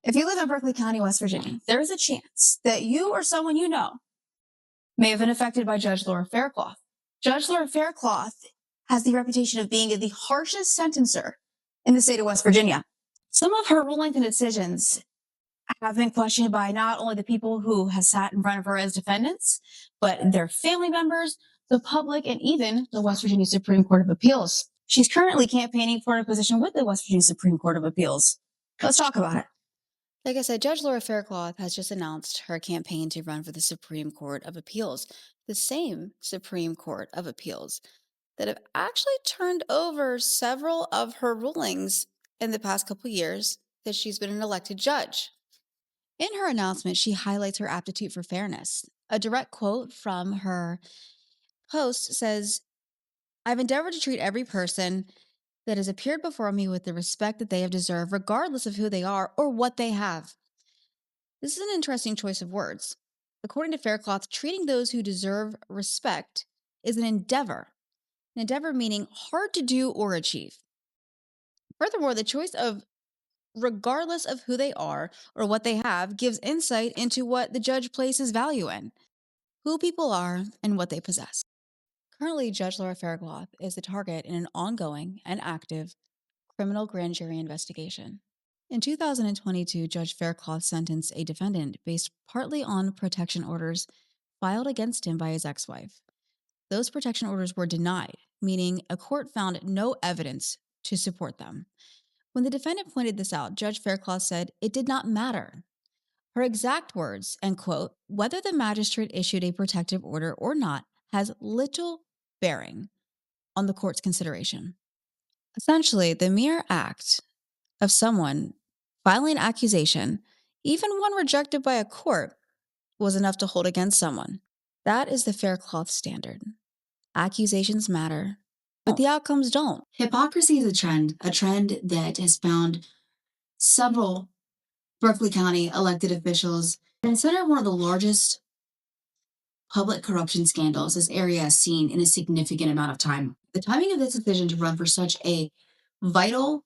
If you live in Berkeley County, West Virginia, there is a chance that you or someone you know may have been affected by Judge Laura Faircloth. Judge Laura Faircloth has the reputation of being the harshest sentencer in the state of West Virginia. Some of her rulings and decisions have been questioned by not only the people who have sat in front of her as defendants, but their family members, the public, and even the West Virginia Supreme Court of Appeals. She's currently campaigning for a position with the West Virginia Supreme Court of Appeals. Let's talk about it. Like I said, Judge Laura Faircloth has just announced her campaign to run for the Supreme Court of Appeals, the same Supreme Court of Appeals that have actually turned over several of her rulings in the past couple years that she's been an elected judge. In her announcement, she highlights her aptitude for fairness. A direct quote from her post says, "I've endeavored to treat every person that has appeared before me with the respect that they have deserved, regardless of who they are or what they have." This is an interesting choice of words. According to Faircloth, treating those who deserve respect is an endeavor meaning hard to do or achieve. Furthermore, the choice of regardless of who they are or what they have gives insight into what the judge places value in, who people are and what they possess. Currently, Judge Laura Faircloth is the target in an ongoing and active criminal grand jury investigation. In 2022, Judge Faircloth sentenced a defendant based partly on protection orders filed against him by his ex-wife. Those protection orders were denied, meaning a court found no evidence to support them. When the defendant pointed this out, Judge Faircloth said it did not matter. Her exact words, and quote, "Whether the magistrate issued a protective order or not has little bearing on the court's consideration." Essentially, the mere act of someone filing an accusation, even one rejected by a court, was enough to hold against someone. That is the Faircloth standard. Accusations matter, but the outcomes don't. Hypocrisy is a trend that has found several Berkeley County elected officials considered one of the largest public corruption scandals this area has seen in a significant amount of time. The timing of this decision to run for such a vital,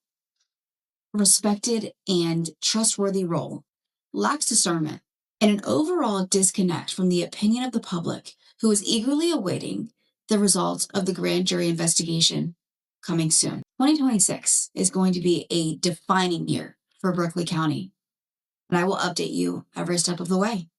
respected, and trustworthy role lacks discernment and an overall disconnect from the opinion of the public, who is eagerly awaiting the results of the grand jury investigation coming soon. 2026 is going to be a defining year for Berkeley County, and I will update you every step of the way.